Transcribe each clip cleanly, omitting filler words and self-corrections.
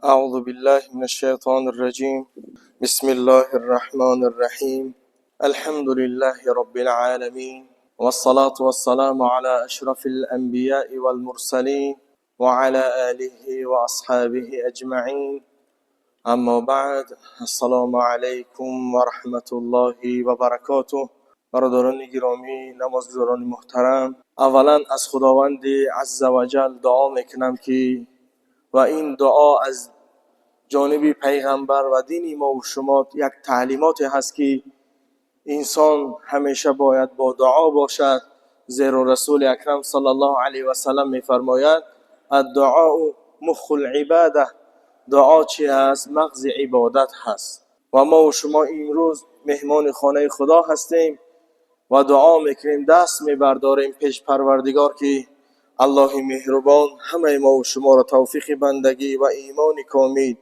أعوذ بالله من الشيطان الرجيم. بسم الله الرحمن الرحيم. الحمد لله رب العالمين، والصلاة والسلام على أشرف الأنبياء والمرسلين وعلى آله وأصحابه أجمعين. اما بعد، السلام عليكم ورحمة الله وبركاته. برادران گرامی، نمازگزاران محترم، اولا از خداوند عز وجل دعا میکنم که و این دعا از جانب پیغمبر و دین ما و شما یک تعلیمات هست که انسان همیشه باید با دعا باشد، زیرا رسول اکرم صلی الله علیه و سلم میفرماید الدعاء مخ العباده، دعا چی است؟ مغز عبادت هست. و ما و شما امروز مهمان خانه خدا هستیم و دعا میکنیم، دست میبرداریم پیش پروردگار که الله مهربان همه ما و شما را توفیق بندگی و ایمان کامل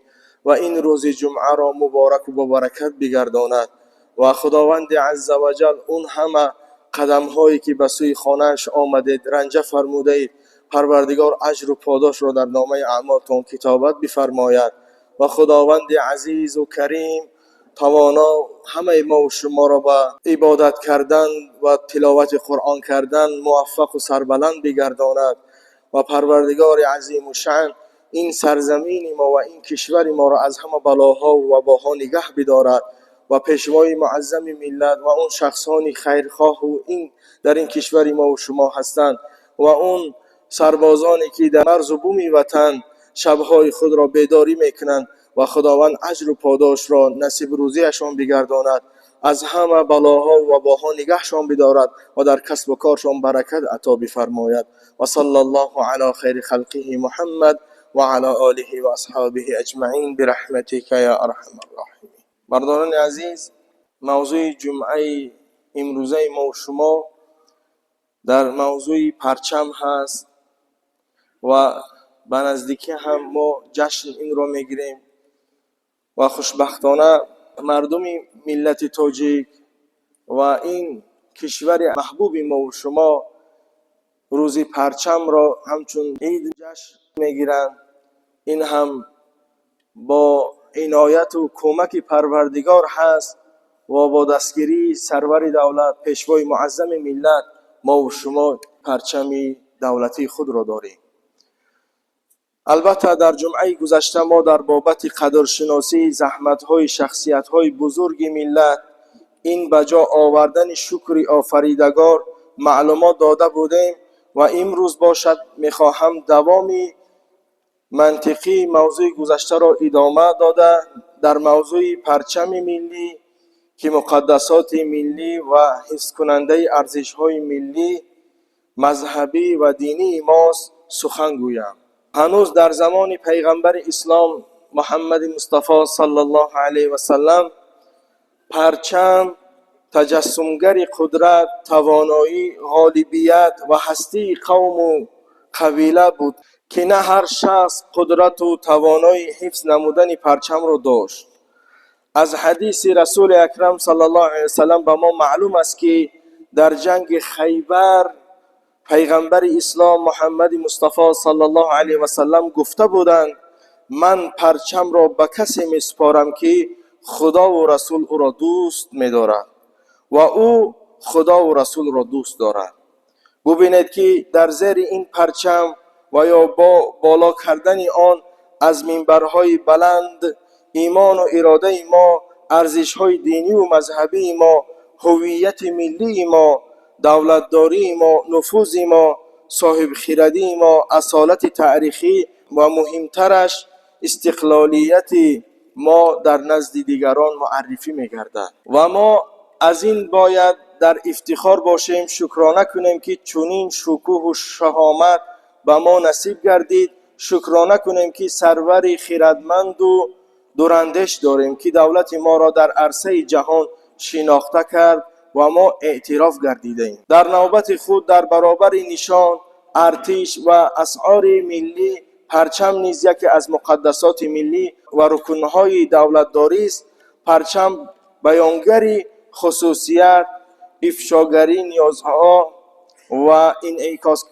و این روز جمعه را مبارک و با برکت بگرداند و خداوند عز و جل اون همه قدم هایی که به سوی خانهش آمدید رنجه فرموده، پروردگار اجر و پاداش را در نامه اعمالتان کتابت بفرماید و خداوند عزیز و کریم توانا همه ما و شما را به عبادت کردن و تلاوت قرآن کردن موفق و سربلند بگرداند و پروردگار عظیم و شأن این سرزمین ما و این کشور ما را از همه بلاها و وباها نگه بدارد و پیشوای معظم ملت و اون شخصانی خیرخواه و این در این کشور ما و شما هستند و اون سربازانی که در مرز و بوم وطن شبهای خود را بیداری میکنند و خداوند اجر و پاداش را نصیب روزیشان بگرداند، از همه بلاها و وباها نگهشان بدارد و در کسب و کارشان برکت عطا بفرماید. و صلی الله علی خیر خلقه محمد و علی آله و اصحابه اجمعین برحمتک یا ارحم الراحمین. برداران عزیز، موضوع جمعه امروزه ما و شما در موضوع پرچم هست و به نزدیکی هم ما جشن این را میگیریم و خوشبختانه مردم ملت تاجیک و این کشور محبوب ما و شما روز پرچم را همچون عید جشن میگیرند. این هم با عنایت و کمک پروردگار هست و با دستگیری سرور دولت پیشوای معظم ملت ما و شما پرچم دولتی خود را داریم. البته در جمعه گذشته ما در بابت قدرشناسی زحمت‌های شخصیت‌های بزرگ ملت این بجا آوردن شکر آفریدگار معلومات داده بودیم و امروز باشد میخواهم دوامی منطقی موضوع گذشته را ادامه داده در موضوع پرچم ملی که مقدسات ملی و حفظ کننده ارزش‌های ملی مذهبی و دینی ماست سخن گویم. هنوز در زمان پیغمبر اسلام محمد مصطفی صلی الله علیه و سلم پرچم تجسمگر قدرت، توانایی، غالبیت و هستی قوم و قبیله بود که نه هر شخص قدرت و توانایی حفظ نمودن پرچم را داشت. از حدیث رسول اکرم صلی الله علیه و سلم به ما معلوم است که در جنگ خیبر پیغمبر اسلام محمد مصطفی صلی الله علیه و سلم گفته بودند من پرچم را به کسی میسپارم که خدا و رسول او را دوست می‌دارد و او خدا و رسول را دوست دارد. ببینید که در زیر این پرچم و یا با بالا کردن آن از منبرهای بلند ایمان و اراده ما، ارزش‌های دینی و مذهبی ما، هویت ملی ما، دولتداری ما، نفوذ ما، صاحب خردی ما، اصالت تاریخی و مهمترش استقلالیت ما در نزد دیگران معرفی می‌گردد و ما از این باید در افتخار باشیم، شکرانه کنیم که چنین شکوه و شهامت به ما نصیب گردید. شکرانه کنیم که سرور خردمند و دوراندیش داریم که دولت ما را در عرصه جهان شناخته کرد و ما اعتراف گردیدیم. در نوبت خود در برابر نشان، ارتش و اسعار ملی، پرچم نیز یکی از مقدسات ملی و رکنهای دولتداری است. پرچم بیانگری خصوصیت، افشاگری نیازها و انعکاس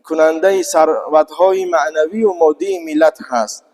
کننده ثروت‌های معنوی و مادی ملت هست.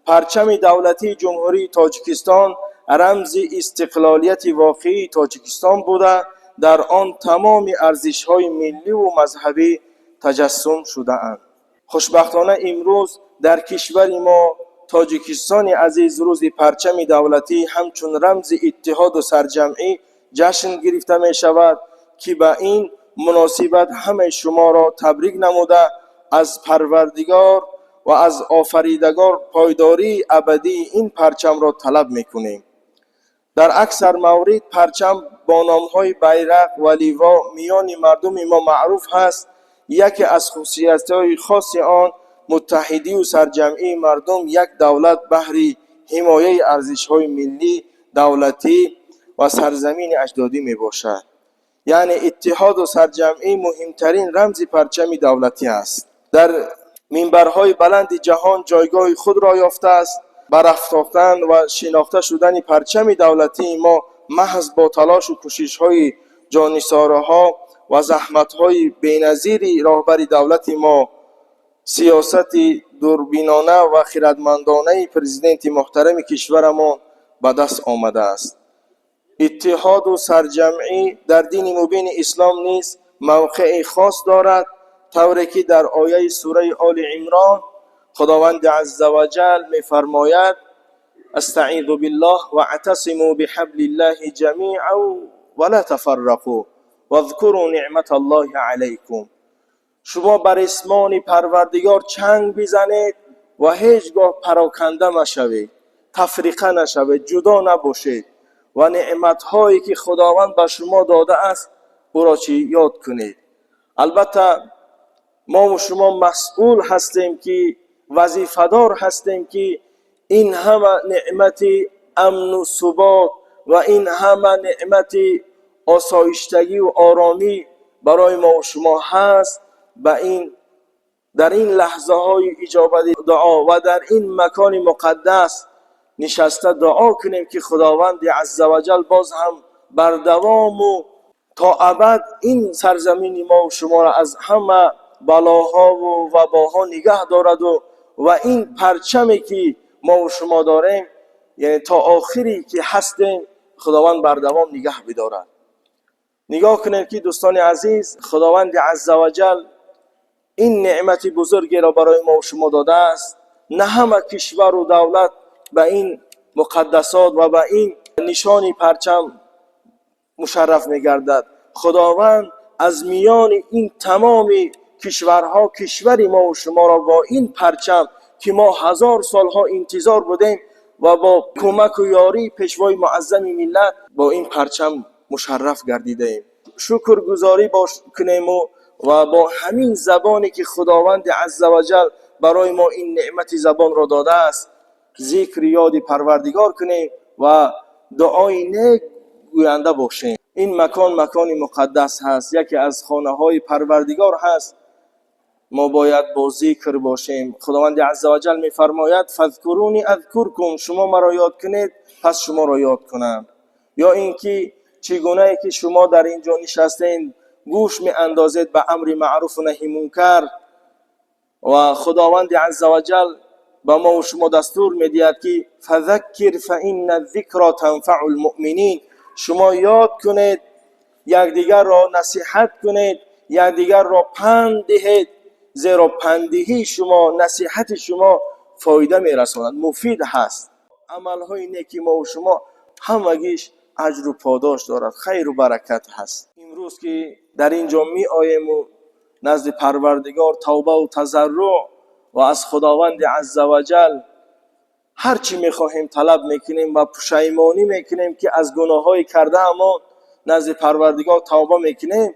پرچم دولتی جمهوری تاجیکستان رمز استقلالیت واقعی تاجیکستان بوده، در آن تمام ارزش‌های ملی و مذهبی تجسم شده‌اند. خوشبختانه امروز در کشور ما تاجیکستان عزیز روز پرچم دولتی همچون رمز اتحاد و سرجمعی جشن گرفته می شود که به این مناسبت همه شما را تبریک نموده از پروردگار و از آفریدگار پایداری ابدی این پرچم را طلب می‌کنیم. در اکثر مورد پرچم با نام‌های بیرق و لیوا میان مردم ما معروف هست. یکی از خصوصیت‌های خاص آن متحدی و سرجمعی مردم یک دولت بهر حمایه ارزش‌های ملی، دولتی و سرزمین اجدادی میباشد. یعنی اتحاد و سرجمعی مهمترین رمز پرچم دولتی است. در منبرهای بلند جهان جایگاه خود را یافته است. برافراختن و شناخته شدن پرچم دولتی ما محض با تلاش و کوشش‌های جانثارها و زحمت‌های بی‌نظیر راهبر دولت ما، سیاست دوربینانه و خردمندانه پرزیدنت محترم کشورمان به دست آمده است. اتحاد و سرجمعی در دین مبین اسلام نیز موقع خاص دارد، طوری که در آیه سوره آل عمران خداوند عزوجل می‌فرماید: استعیذ بالله واعتصموا بحبل الله جمیعا ولا تفرقوا واذكروا نعمت الله علیکم. شما بر اسمان پروردگار چنگ بزنید و هیچگاه پراکنده مشوید، تفریقه نشوید، جدا نباشید و نعمت‌هایی که خداوند به شما داده است او را یاد کنید. البته ما و شما مسئول هستیم که وظیفه‌دار هستیم که این همه نعمت امن و ثبات و این همه نعمت آسایشتگی و آرامی برای ما و شما هست، در این لحظه های اجابت دعا و در این مکان مقدس نشسته دعا کنیم که خداوند عزوجل باز هم بر دوام و تا ابد این سرزمین ما و شما را از همه بلاها و وباها نگه دارد و این پرچمی که ما و شما داریم یعنی تا آخری که هستیم خداوند بر دوام نگه بدارد. نگاه کنید که دوستان عزیز، خداوند عزوجل این نعمت بزرگی را برای ما و شما داده است. نه همه کشور و دولت به این مقدسات و به این نشان پرچم مشرف می‌گردد. خداوند از میان این تمام کشورها کشور ما و شما را با این پرچم که ما 1000 سالها انتظار بودیم و با کمک و یاری پیشوای معظم ملت با این پرچم مشرف گردیدیم. شکرگزاری کنیم و با همین زبانی که خداوند عزوجل برای ما این نعمت زبان را داده است ذکر یاد پروردگار کنیم و دعای نیک گوینده باشیم. این مکان مقدس هست، یکی از خانه های پروردگار هست. ما باید با ذکر باشیم. خداوند عزوجل می‌فرماید فذکرونی اذکرکم، شما مرا یاد کنید پس شما را یاد کنم. یا اینکه چگونه که شما در اینجا نشستین گوش می‌اندازید به امر معروف و نهی منکر و خداوند عزوجل به ما و شما دستور می‌دهد که فذکر فإن الذکر تنفع المؤمنین، شما یاد کنید، یکدیگر را نصیحت کنید، یکدیگر را پند دهید، زیرا پندهی شما، نصیحت شما فایده میرساند، مفید هست. عملهای نیکی ما و شما همگیش اجر و پاداش دارد، خیر و برکت هست. امروز که در اینجا می آییم و نزد پروردگار توبه و تضرع و از خداوند عزوجل هر چی میخواهیم طلب میکنیم و پشیمانی میکنیم که از گناههای کرده اما نزد پروردگار توبه میکنیم،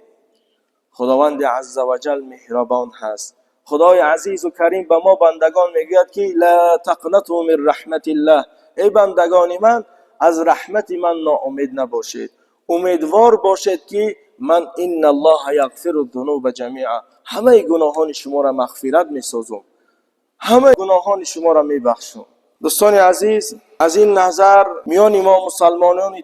خداوند عزوجل مهربان هست. خدای عزیز و کریم به ما بندگان میگوید که لا تقنطوا من رحمت الله، ای بندگان من از رحمت من ناامید نباشید، امیدوار باشید که من ان الله یغفر الذنوب جمیعا، همه گناهان شما را مغفرت میسازم، همه گناهان شما را میبخشم. دوستان عزیز، از این نظر میان ما مسلمانان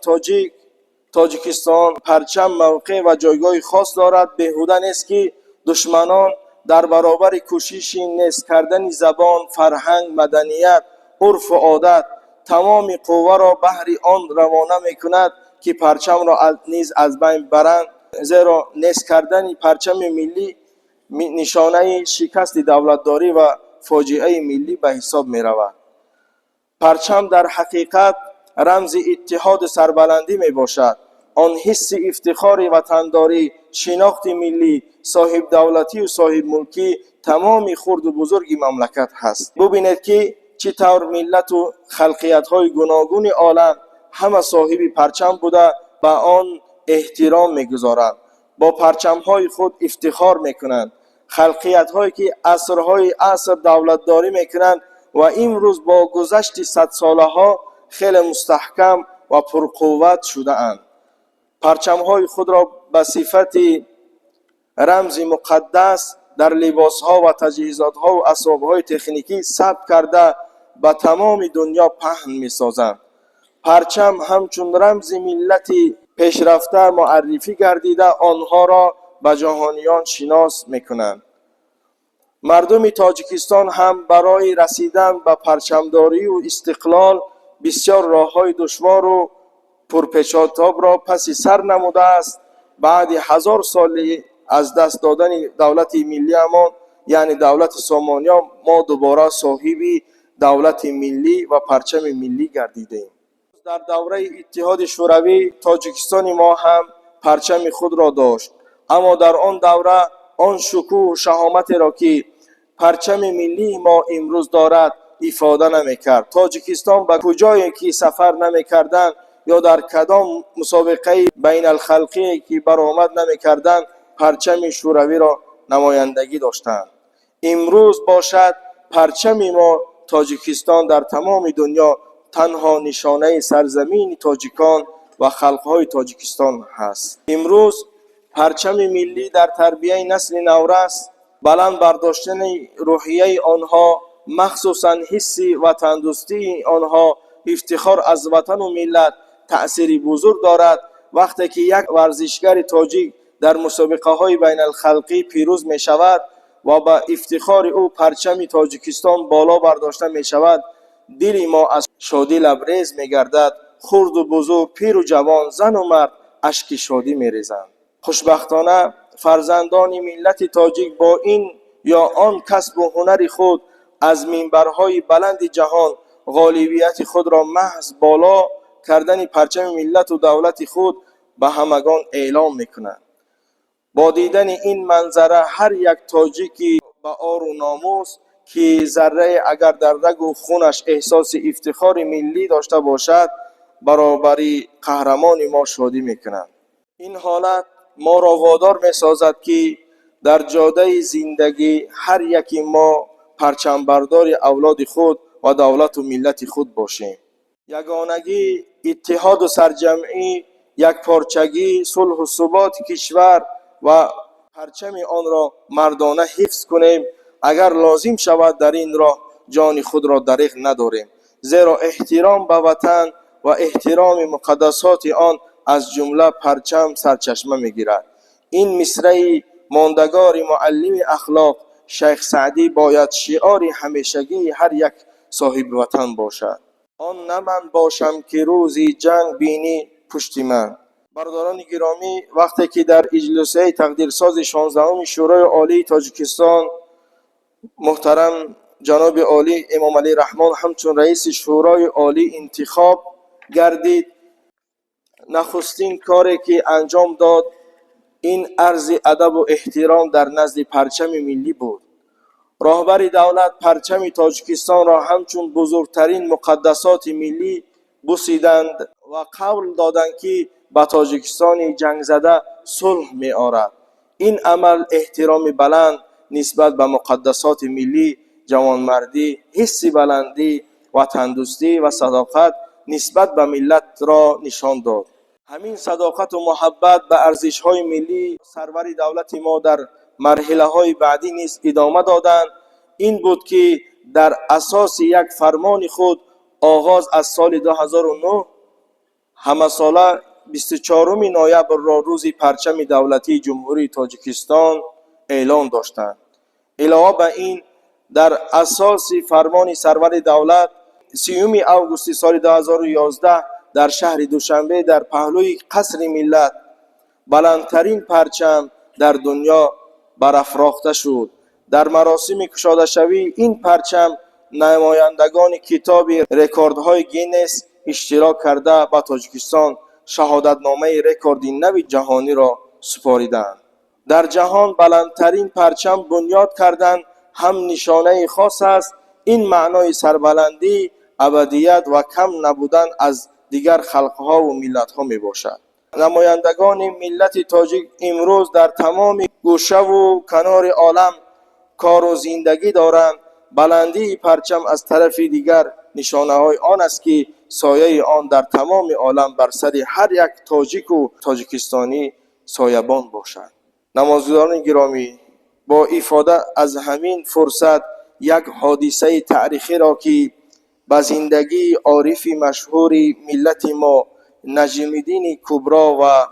تاجیکستان پرچم موقع و جایگاه خاص دارد. بیهوده نیست که دشمنان در برابر کوشش نیست کردن زبان، فرهنگ، مدنیت، عرف و عادت تمام قوه را بهر آن روانه میکند که پرچم را نیز از بین برند، زیرا نیست کردن پرچم ملی نشانه شکست دولتداری و فاجعه ملی به حساب می رود. پرچم در حقیقت رمز اتحاد سربلندی می باشد. آن حس افتخار وطنداری، شناخت ملی، صاحب دولتی و صاحب ملکی تمام خرد و بزرگ مملکت هست. ببینید که چطور ملت و خلقیت های گوناگون عالم همه صاحب پرچم بوده به آن احترام می‌گذارند، با پرچم های خود افتخار میکنند. خلقیت هایی که عصرهای عصر دولتداری میکنند و امروز با گذشت 100 ساله ها خیلی مستحکم و پرقوت شده اند. پرچم های خود را به صفت رمز مقدس در لباس ها و تجهیزات ها و اسباب های تکنیکی ثبت کرده به تمام دنیا پهن می سازند. پرچم همچون رمز ملت پیشرفته معرفی گردیده آنها را به جهانیان شناس میکنند. مردم تاجیکستان هم برای رسیدن به پرچمداری و استقلال بسیار راه‌های دشوار و پرپیچ‌وتاب را پس سر نموده است. بعد 1000 سال از دست دادن دولت ملی امان یعنی دولت سامانیا ما دوباره صاحب دولت ملی و پرچم ملی گردیدیم. در دوره اتحاد شوروی تاجیکستان ما هم پرچم خود را داشت، اما در آن دوره آن شکوه و شهامت را که پرچم ملی ما امروز دارد افاده نمی‌کرد. تاجیکستان به کجایی که سفر نمی‌کردند یا در کدام مسابقه بین الخلقی که برآمد نمی‌کردند پرچم شوروی را نمایندگی داشتند. امروز باشد پرچم ما تاجیکستان در تمام دنیا تنها نشانه سرزمین تاجیکان و خلقهای تاجیکستان هست. امروز پرچم ملی در تربیت نسل نورس بلند برداشتن روحیه آنها، مخصوصا حس وطندوستی آنها، افتخار از وطن و ملت تأثیر بزرگ دارد. وقتی که یک ورزشگر تاجیک در مسابقه های بین الخلقی پیروز می شود و با افتخار او پرچم تاجیکستان بالا برداشته می شود، دل ما از شادی لبریز می گردد. خرد و بزرگ، پیر و جوان، زن و مرد اشک شادی می ریزند. خوشبختانه فرزندان ملت تاجیک با این یا آن کسب و هنر خود از منبرهای بلند جهان غالبیت خود را محض بالا کردن پرچم ملت و دولت خود به همگان اعلام میکنند. با دیدن این منظره هر یک تاجیکی با آر و ناموس که ذره اگر در رگ و خونش احساس افتخار ملی داشته باشد برابری قهرمان ما شادی میکنند. این حالت ما را وادار می‌سازد که در جاده زندگی هر یکی ما پرچم بردار اولاد خود و دولت و ملت خود باشیم. یگانگی، اتحاد و سرجمعی، یک پارچگی، صلح و ثبات کشور و پرچم آن را مردانه حفظ کنیم. اگر لازم شود در این راه جان خود را دریغ نداریم، زیرا احترام به وطن و احترام مقدسات آن از جمله پرچم سرچشمه میگیرد. این مصرع ماندگار معلم اخلاق شیخ سعدی باید شعار همیشگی هر یک صاحب وطن باشد. آن نه من باشم که روزی جنگ بینی پشت من. برادران گرامی، وقتی که در اجلاسه تقدیرساز 16 شورای عالی تاجیکستان محترم جناب عالی امام علی رحمان همچون رئیس شورای عالی انتخاب گردید، نخستین کاری که انجام داد این عرض ادب و احترام در نزد پرچم ملی بود. راهبر دولت پرچم تاجیکستان را همچون بزرگترین مقدسات ملی بوسیدند و قول دادند که به تاجیکستان جنگ زده صلح می آرد. این عمل احترام بلند نسبت به مقدسات ملی، جوانمردی، حس بلندی، وطندوستی و صداقت نسبت به ملت را نشان داد. همین صداقت و محبت به ارزش‌های ملی سرور دولت ما در مرحله‌های بعدی نیز ادامه دادند. این بود که در اساس یک فرمان خود آغاز از سال 2009 همه ساله 24 نوامبر را روز پرچم دولتی جمهوری تاجیکستان اعلان داشتند. علاوه بر این در اساس فرمان سرور دولت 30 اوگوست سال 2011 در شهر دوشنبه در پهلوی قصر ملت بلندترین پرچم در دنیا برافراخته شد. در مراسم کشاده شوی این پرچم نمایندگان کتاب رکوردهای گینس اشتراک کرده به تاجیکستان شهادتنامه رکورد نو جهانی را سپاریدند. در جهان بلندترین پرچم بنیاد کردن هم نشانه خاص است. این معنای سربلندی، ابدیت و کم نبودن از دیگر خلقها و ملتها می باشد. نمایندگان ملت تاجیک امروز در تمام گوشه و کنار عالم کار و زندگی دارند. بلندی پرچم از طرف دیگر نشانه های آن است که سایه آن در تمام عالم بر سر هر یک تاجیک و تاجیکستانی سایبان باشد. نمازگزاران گرامی، با استفاده از همین فرصت یک حادثه تاریخی را که به زندگی عارف مشهور ملت ما نجم الدین کبری و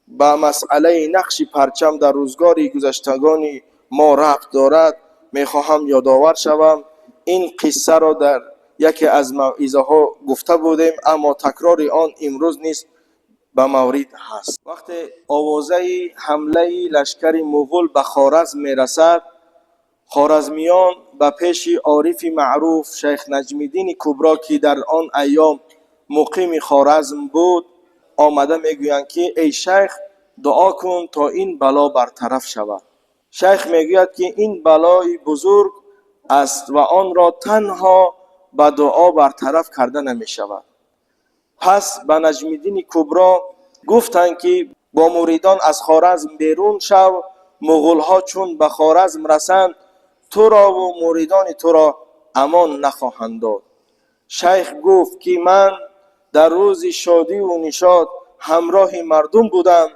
به مسئله نقش پرچم در روزگار گذشتگان ما ربط دارد میخواهم یادآور شوم. این قصه را در یکی از موعظه ها گفته بودیم، اما تکرار آن امروز نیز به مورد هست. وقتی آوازه حمله لشکر مغول به خوارزم میرسد، خوارزمیان به پیش عارف معروف شیخ نجم الدین کبری که در آن ایام مقیم خوارزم بود آمده میگویند که ای شیخ دعا کن تا این بلا برطرف شود. شیخ میگوید که این بلای بزرگ است و آن را تنها به دعا برطرف کرده نمی شود. پس به نجم الدین کبری گفتند که با مریدان از خوارزم بیرون شو، مغول ها چون به خوارزم رسند تو را و مریدان تو را امان نخواهند داد. شیخ گفت که من در روز شادی و نشاط همراه مردم بودم،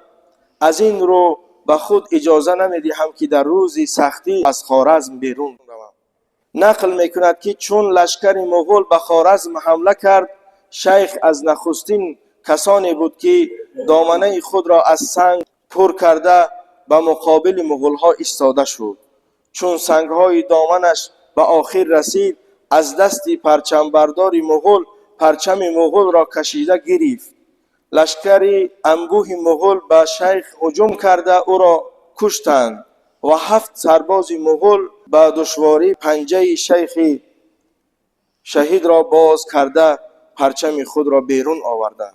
از این رو به خود اجازه نمیدهم که در روز سختی از خوارزم بیرون روم. نقل میکند که چون لشکر مغول به خوارزم حمله کرد، شیخ از نخستین کسانی بود که دامنه خود را از سنگ پر کرده به مقابل مغول ها ایستاده شد. چون سنگ های دامنش به آخر رسید، از دست پرچم بردار مغول پرچم مغول را کشیده گرفت. لشکر انبوه مغول به شیخ هجوم کرده او را کشتند و 7 سرباز مغول به دشواری پنجه شیخ شهید را باز کرده پرچم خود را بیرون آوردند.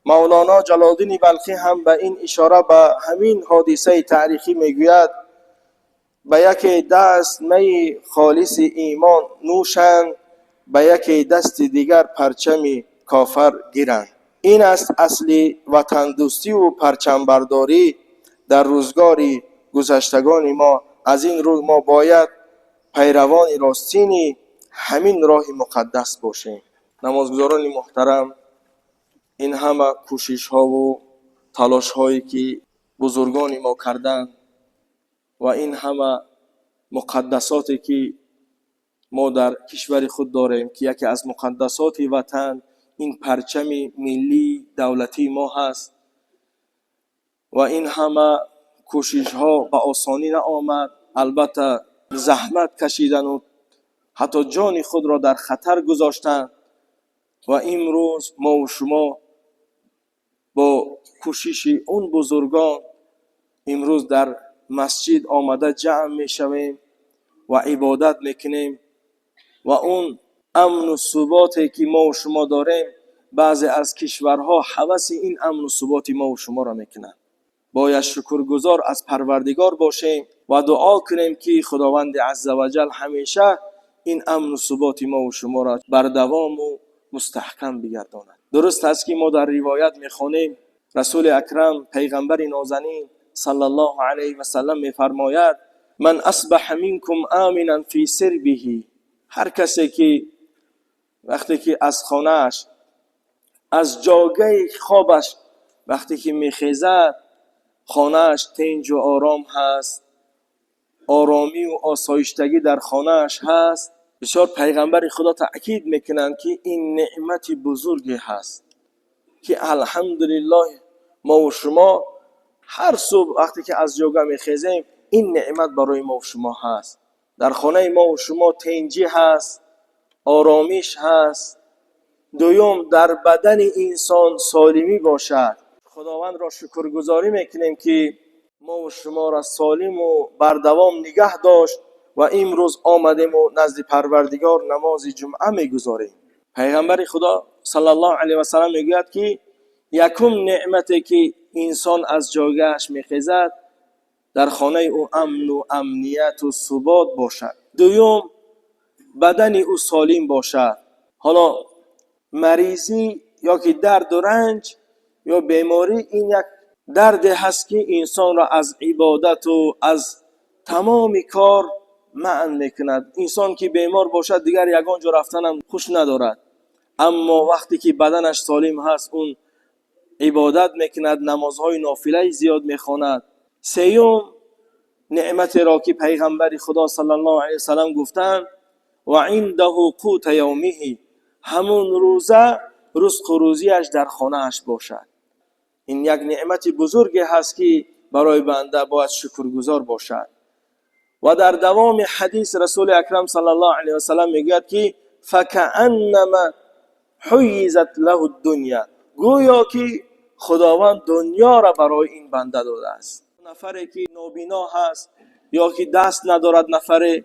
مولانا جلال الدین بلخی هم به این اشاره به همین حادثه تاریخی میگوید به یک دست می خالص ایمان نوشند، به یک دست دیگر پرچم کافر گیرند. این است اصل وطن دوستی و پرچم برداری در روزگار گذشتگان ما. از این رو ما باید پیروان راستین همین راه مقدس باشیم. نمازگزاران محترم، این همه کوشش ها و تلاش هایی که بزرگان ما کردند و این همه مقدساتی که ما در کشور خود داریم که یکی از مقدسات وطن این پرچم ملی دولتی ما هست و این همه کوشش ها به آسانی نآمد. البته زحمت کشیدن و حتی جان خود را در خطر گذاشتن و امروز ما و شما با کوشش اون بزرگان امروز در مسجد آمده جمع می شویم و عبادت میکنیم و اون امن و ثباتی که ما و شما داریم بعضی از کشورها هوس این امن و ثبات ما و شما را میکنند. باید شکرگزار از پروردگار باشیم و دعا کنیم که خداوند عزوجل همیشه این امن و ثبات ما و شما را بر دوام و مستحکم بگرداند. درست است که ما در روایت میخوانیم رسول اکرم پیغمبر نازنین صلی الله علیه و سلم میفرماید من اصبح منکم آمنا فی سربه، هر کسی که وقتی که از خانه‌اش از جاگه خوابش وقتی که میخیزد خانه‌اش تنج و آرام هست، آرامی و آسایشتگی در خانه‌اش هست. بسیار پیغمبر خدا تأکید میکنند که این نعمت بزرگی هست که الحمدلله ما و شما هر صبح وقتی که از جاگه میخیزیم این نعمت برای ما و شما هست. در خانه ما و شما تنجی هست، آرامش هست. دوم در بدن انسان سالمی باشد. خداوند را شکرگزاری میکنیم که ما و شما را سالم و بردوام نگه داشت و امروز آمدیم و نزد پروردگار نماز جمعه میگذاریم. پیغمبر خدا صلی الله علیه و سلم میگوید که یکم نعمتی که انسان از جایگاهش میخیزد در خانه او امن و امنیت و ثبات باشد. دوم بدن او سالم باشد. حالا مریضی یا که درد و رنج یا بیماری این یک درد هست که انسان را از عبادت و از تمام کار منع میکند. انسان که بیمار باشد دیگر یگان جا رفتن هم خوش ندارد، اما وقتی که بدنش سالم هست اون عبادت میکند، نمازهای نافله زیاد میخواند. سیوم نعمت را که پیغمبر خدا صلی الله علیه وسلم گفتند و عنده قوت یومه، همون روزه رزق و روزیش در خانه اش باشد. این یک نعمت بزرگی هست که برای بنده باید شکرگزار باشد. و در دوام حدیث رسول اکرم صلی الله علیه وسلم میگوید که فکأنما حیزت له الدنیا، گویا که خداوند دنیا را برای این بنده داده است. نفری که نابینا هست یا که دست ندارد، نفری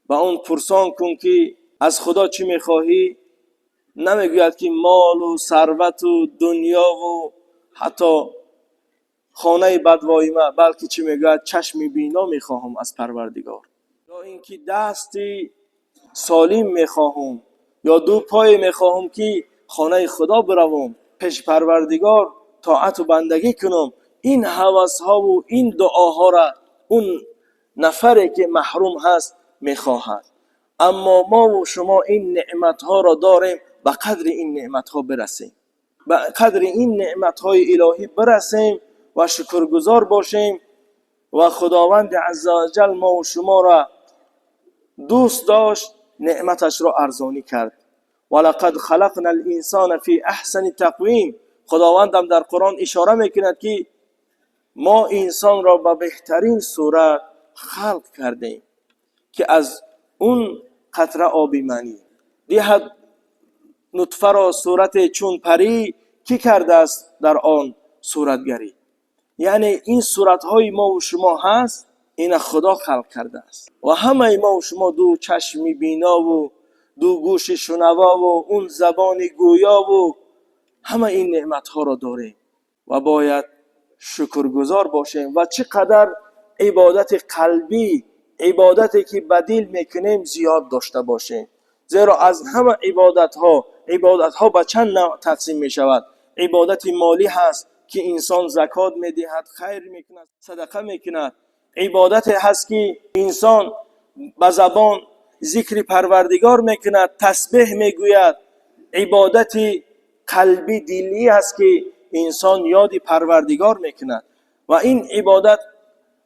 با اون پرسان کن که از خدا چی میخواهی، نمیگوید که مال و ثروت و دنیا و حتی خانه بدوایمه، بلکه چی میگوید چشم بینا میخواهم از پروردگار، یا اینکه دستی سالم میخواهم، یا دو پای میخواهم که خانه خدا بروم، پیش پروردگار طاعت و بندگی کنم. این هوس ها و این دعاها را اون نفری که محروم هست میخواهد. اما ما و شما این نعمت ها را داریم، به قدر این نعمت ها برسیم، به قدر این نعمت های الهی برسیم و شکرگزار باشیم و خداوند عزوجل ما و شما را دوست داشت، نعمتش را ارزانی کرد. ولقد خلقنا الانسان فی احسن تقویم، خداوند هم در قرآن اشاره میکند که ما انسان را به بهترین صورت خلق کردیم که از اون قطره آبی منی دهد نطفه را صورت چون پری کی کرده است در آن صورتگری. یعنی این صورتهای ما و شما هست، این خدا خلق کرده است. و همه ما و شما دو چشم بینا و دو گوش شنوا و اون زبان گویا و همه این نعمت ها را داریم و باید شکرگزار باشیم و چقدر عبادت قلبی، عبادتی که بدیل میکنیم زیاد داشته باشیم. زیرا از همه عبادت ها به چند نوع تقسیم می شود. عبادت مالی هست که انسان زکات میدهد، خیر میکند، صدقه میکند. عبادت هست که انسان به زبان ذکر پروردگار میکند، تسبیح میگوید. عبادت قلبی دلی هست که انسان یاد پروردگار میکند. و این عبادت،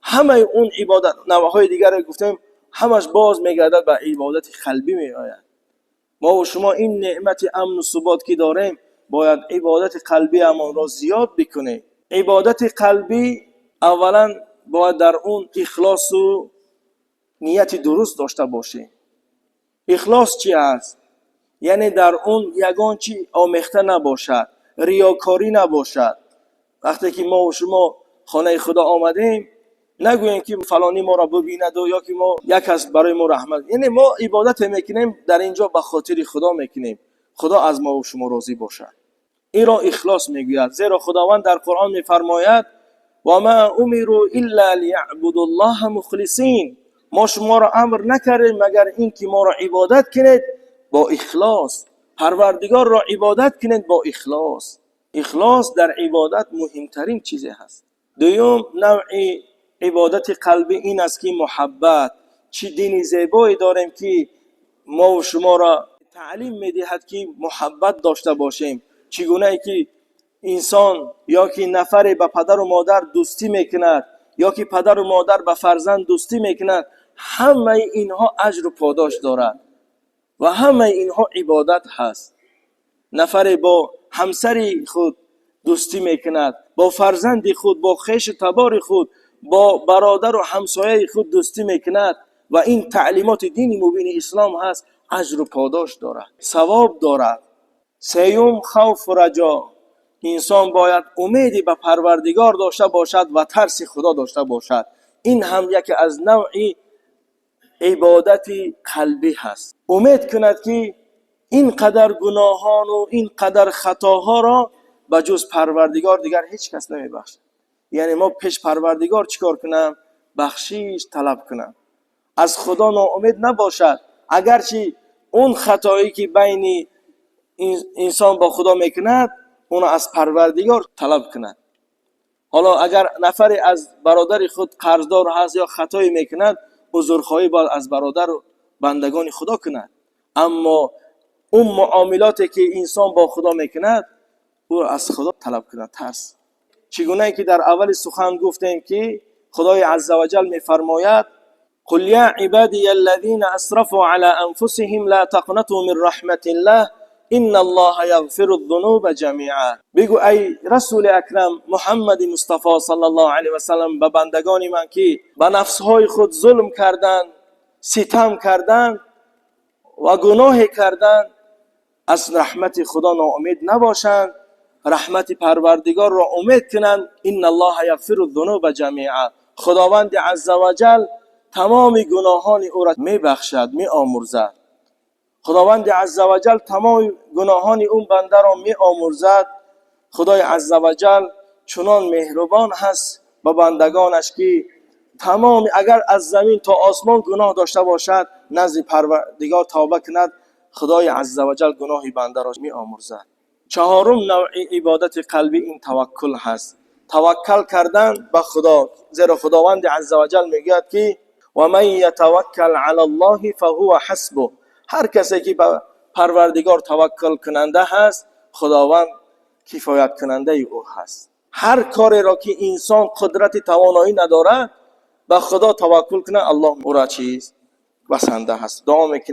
همه اون عبادت نوعهای دیگر رو گفتیم، همش باز میگردد به عبادت قلبی میآید. ما و شما این نعمت امن و ثبات که داریم باید عبادت قلبی امان را زیاد بکنیم. عبادت قلبی اولا باید در اون اخلاص و نیت درست داشته باشیم. اخلاص چی است؟ یعنی در اون یگان چی آمیخته نباشد، ریاکاری نباشد. وقتی که ما و شما خانه خدا آمدیم نگوییم که فلانی ما را ببیند و یا که ما یک کس برای ما رحمت. یعنی ما عبادت میکنیم در اینجا به خاطر خدا میکنیم، خدا از ما و شما راضی باشد. این را اخلاص میگوید. زیرا خداوند در قرآن میفرماید و ما امروا الا لیعبدوا الله مخلصین، ما شما را امر نکردیم مگر این که ما را عبادت کنید با اخلاص. پروردگار را عبادت کنید با اخلاص. اخلاص در عبادت مهمترین چیزی هست. دوم نوع عبادت قلبی این است که محبت. چه دین زیبایی داریم که ما و شما را تعلیم میدهد که محبت داشته باشیم. چگونه ای که انسان یا که نفر به پدر و مادر دوستی میکند یا که پدر و مادر به فرزند دوستی میکند، همه اینها اجر و پاداش دارد و همه اینها عبادت هست. نفر با همسر خود دوستی میکند، با فرزند خود، با خویش تبار خود، با برادر و همسایه خود دوستی میکند و این تعلیمات دین مبین اسلام هست. اجر و پاداش دارد، ثواب دارد. سیوم خوف و رجا، انسان باید امیدی به پروردگار داشته باشد و ترس خدا داشته باشد. این هم یکی از نوعی عبادت قلبی هست. امید کند که این قدر گناهان و این قدر خطاها را به جز پروردگار دیگر هیچ کس نمیبخشد. یعنی ما پیش پروردگار چیکار کنم؟ بخشش طلب کنم، از خدا ناامید نباشد. اگرچه اون خطایی که بین انسان با خدا میکند اون از پروردگار طلب کند. حالا اگر نفری از برادر خود قرضدار هست یا خطایی میکند، عذرخواهی باید از برادر و بندگان خدا کند. اما اون معاملاتی که انسان با خدا میکند او از خدا طلب کند. ترس چگونه که در اول سخن گفتیم که خدای عزوجل میفرماید قل یا عبادی الذین اسرفوا علی انفسهم لا تقنطوا من رحمت الله ان الله یغفر الذنوب جمیعا. بگو ای رسول اکرم محمد مصطفی صلی الله علیه و سلم به بندگان من که به نفسهای خود ظلم کردند، ستم کردند و گناه کردند، از رحمت خدا ناامید نباشند، رحمت پروردگار را امید کنند. ان الله یغفر الذنوب جمیعا، خداوند عزوجل تمام گناهان او را میبخشد، میآمرزد. خداوند عزوجل تمام گناهان اون بنده را میآمرزد. خدای عزوجل چنان مهربان هست با بندگانش که تمام اگر از زمین تا آسمان گناه داشته باشد نزد پروردگار توبه کند، خدای عزوجل گناه بنده را میآمرزد. چهارم نوع عبادت قلبی این توکل هست، توکل کردن به خدا. زیرا خداوند عزوجل میگوید که و من یتوکل علی الله فهو حسبه، هر کسی که به پروردگار توکل کننده هست خداوند کفایت کننده او هست. هر کاری را که انسان قدرت توانایی ندارد به خدا توکل کنه، الله او را چیز بسنده هست. دعا میکنه